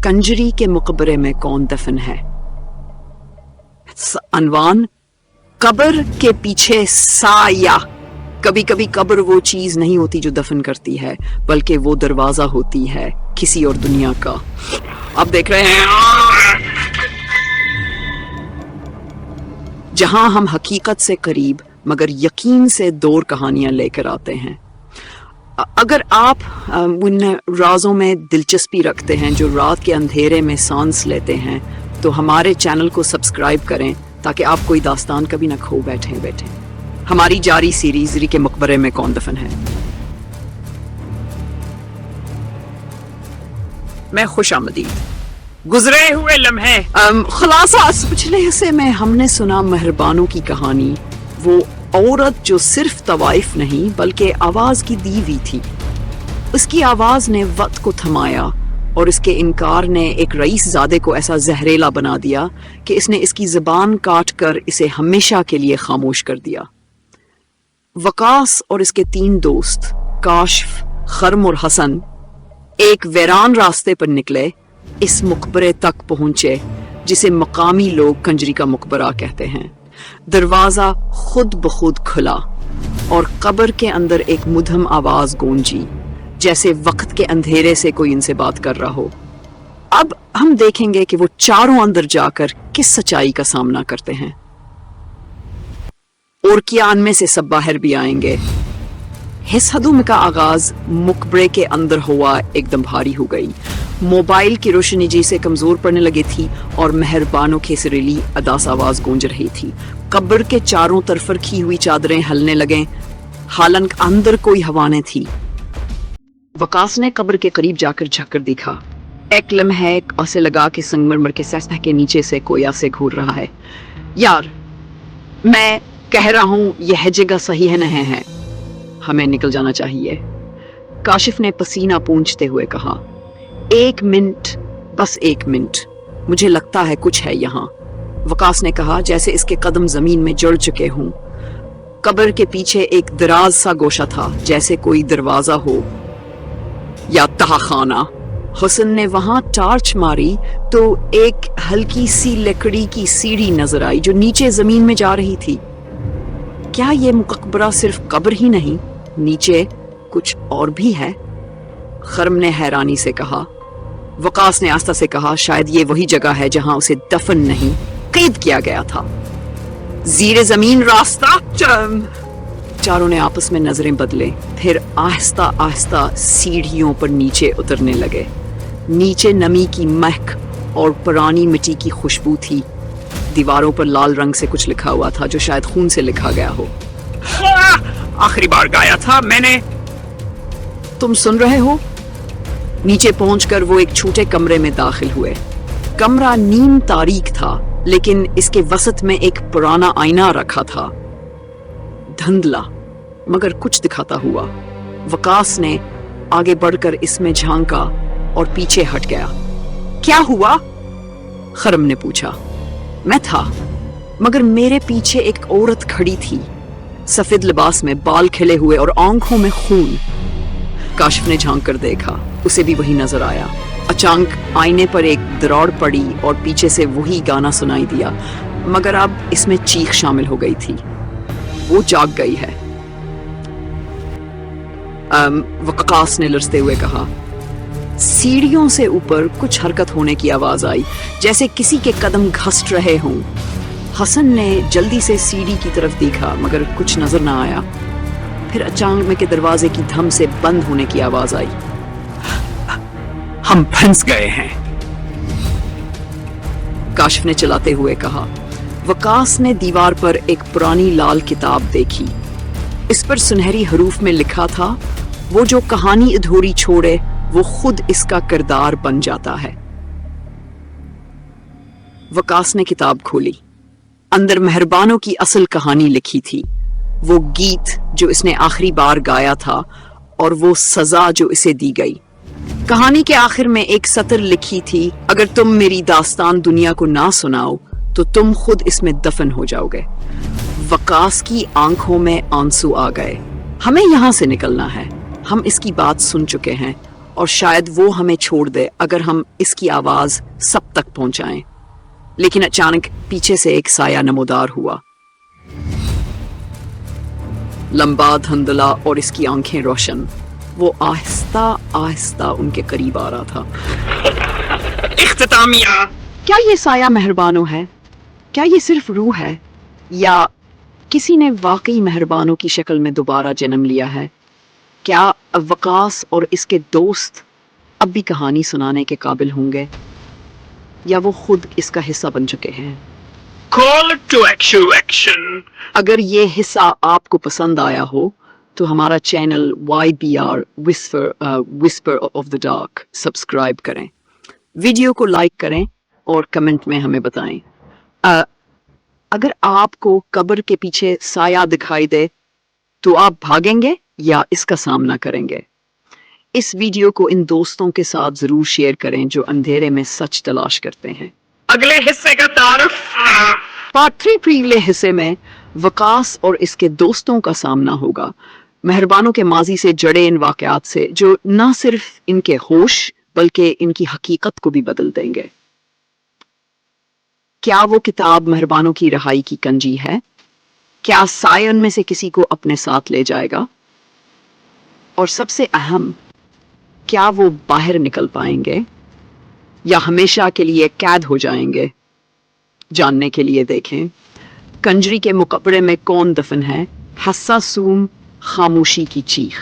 कंजरी के मकबरे में कौन दफन है। अनवान, कब्र के पीछे साया। कभी कभी कब्र वो चीज नहीं होती जो दफन करती है, बल्कि वो दरवाजा होती है किसी और दुनिया का। आप देख रहे हैं जहां हम हकीकत से करीब मगर यकीन से दूर कहानियां लेकर आते हैं। अगर आप उन राजों में दिलचस्पी रखते हैं जो रात के अंधेरे में सांस लेते हैं, तो हमारे चैनल को सब्सक्राइब करें ताकि आप कोई दास्तान कभी ना खो बैठे। हमारी जारी सीरीज ज़री के मकबरे में कौन दफन है। मैं खुशामदीद। गुजरे हुए लम्हे खुलासा। पिछले हिस्से में हमने सुना मेहरबानों की कहानी, वो औरत जो सिर्फ तवाइफ नहीं बल्कि आवाज की दीवी थी। उसकी आवाज ने वक्त को थमाया और इसके इनकार ने एक रईस ज़ादे को ऐसा जहरीला बना दिया कि इसने इसकी ज़बान काट कर इसे हमेशा के लिए खामोश कर दिया। वकास और इसके 3 दोस्त काशिफ, खर्म और हसन एक वीरान रास्ते पर निकले, इस मकबरे तक पहुंचे जिसे मकामी लोग कंजरी का मकबरा कहते हैं। दरवाजा खुद बखुद खुला और कब्र के अंदर एक मुधम आवाज गूंजी, जैसे वक्त के अंधेरे से कोई इनसे बात कर रहा हो। अब हम देखेंगे कि वो चारों अंदर जाकर किस सच्चाई का सामना करते हैं और क्या उनमें से सब बाहर भी आएंगे। हिस हदुम का आगाज मकबरे के अंदर हुआ एकदम भारी हो गई। मोबाइल की रोशनी जैसे कमजोर पड़ने लगी थी और मेहरबानों की सुरीली अदास आवाज गूंज रही थी। कब्र के चारों तरफ रखी हुई चादरें हलने लगे, हालांकि अंदर कोई हवा न थी। वकास ने कब्र के करीब जाकर झांककर देखा। एक लम्हे ऐसे लगा कि संगमरमर के सतह के नीचे से कोई ऐसे घूर रहा है। यार, मैं कह रहा हूं यह जगह सही है नहीं है, हमें निकल जाना चाहिए। काशिफ ने पसीना पूंछते हुए कहा। 1 मिनट, बस 1 मिनट, मुझे लगता है कुछ है यहाँ। वकास ने कहा जैसे इसके कदम जमीन में जड़ चुके हों। कब्र के पीछे एक दराज सा गोशा था, जैसे कोई दरवाजा हो या तहखाना। हुसन ने वहां टार्च मारी तो एक हल्की सी लकड़ी की सीढ़ी नजर आई जो नीचे जमीन में जा रही थी। क्या ये मकबरा सिर्फ कब्र ही नहीं, नीचे कुछ और भी है? खर्म ने हैरानी से कहा। वकास ने आस्था से कहा शायद ये वही जगह है जहां उसे दफन नहीं कैद किया गया था। ज़ीरे जमीन रास्ता। चारों ने आपस में नजरें बदले, फिर आहिस्ता आहिस्ता सीढ़ियों पर नीचे उतरने लगे। नीचे नमी की महक और पुरानी मिट्टी की खुशबू थी। दीवारों पर लाल रंग से कुछ लिखा हुआ था जो शायद खून से लिखा गया हो। आखिरी बार गाया था मैंने। तुम सुन रहे हो? नीचे पहुंचकर वो एक छोटे कमरे में दाखिल हुए। कमरा नीम तारीक था, लेकिन इसके वसत में एक पुराना आईना रखा था, धुंधला मगर कुछ दिखाता हुआ। वकास ने आगे बढ़कर इसमें झांका और पीछे हट गया। क्या हुआ? खर्म ने पूछा। मैं था, मगर मेरे पीछे एक औरत खड़ी थी, सफेद लिबास में, बाल खिले हुए और आंखों में खून। काशिफ ने झांक कर देखा, उसे भी वही नजर आया। अचानक आईने पर एक दरार पड़ी और पीछे से वही गाना सुनाई दिया, मगर अब इसमें चीख शामिल हो गई थी। वो जाग गई है। वकास ने लरसते हुए कहा। सीढ़ियों से ऊपर कुछ हरकत होने की आवाज आई, जैसे किसी के कदम घसट रहे हों। हसन ने जल्दी से सीढ़ी की तरफ देखा, मगर कुछ नजर ना आया। फिर अचानक के दरवाजे की धम से बंद होने की आवाज आई। हम फंस गए हैं, काशिफ ने चलाते हुए कहा। वकास ने दीवार पर एक पुरानी लाल किताब देखी। इस पर सुनहरी हरूफ में लिखा था, वो जो कहानी अधूरी छोड़े वो खुद इसका किरदार बन जाता है। वकास ने किताब खोली। अंदर मेहरबानों की असल कहानी लिखी थी, वो गीत जो इसने आखिरी बार गाया था और वो सजा जो इसे दी गई। कहानी के आखिर में एक सतर लिखी थी, अगर तुम मेरी दास्तान दुनिया को ना सुनाओ तो तुम खुद इसमें दफन हो जाओगे। वकास की आंखों में आंसू आ गए। हमें यहां से निकलना है, हम इसकी बात सुन चुके हैं और शायद वो हमें छोड़ दे अगर हम इसकी आवाज सब तक पहुंचाएं। लेकिन अचानक पीछे से एक साया नमोदार हुआ, लंबा, धुंधला और इसकी आंखें रोशन। वो आहिस्ता आहिस्ता उनके करीब आ रहा था। इख्तितामिया, क्या ये साया मेहरबानो है? क्या ये सिर्फ रूह है, या किसी ने वाकई मेहरबानों की शक्ल में दोबारा जन्म लिया है? क्या वकास और इसके दोस्त अब भी कहानी सुनाने के काबिल होंगे, या वो खुद इसका हिस्सा बन चुके हैं? Call to action. अगर ये हिस्सा आपको पसंद आया हो तो हमारा channel YBR whisper of the dark subscribe करें, वीडियो को लाइक करें और कमेंट में हमें बताएं। अगर आपको कब्र के पीछे साया दिखाई दे तो आप भागेंगे या इसका सामना करेंगे? इस वीडियो को इन दोस्तों के साथ जरूर शेयर करें जो अंधेरे में सच तलाश करते हैं। अगले हिस्से का तारुफ। पार्ट 3 अगले हिस्से में वकास और इसके दोस्तों का सामना होगा, मेहरबानों के माजी से जड़े इन वाकयात से जो न सिर्फ इनके होश बल्कि इनकी हकीकत को भी बदल देंगे। क्या वो किताब मेहरबानों की रहाई की कंजी है? क्या साया उनमें से किसी को अपने साथ ले जाएगा? और सबसे अहम, क्या वो बाहर निकल पाएंगे या हमेशा के लिए कैद हो जाएंगे? जानने के लिए देखें कंजरी के मुकबरे में कौन दफन है, हस्सा सूम खामोशी की चीख।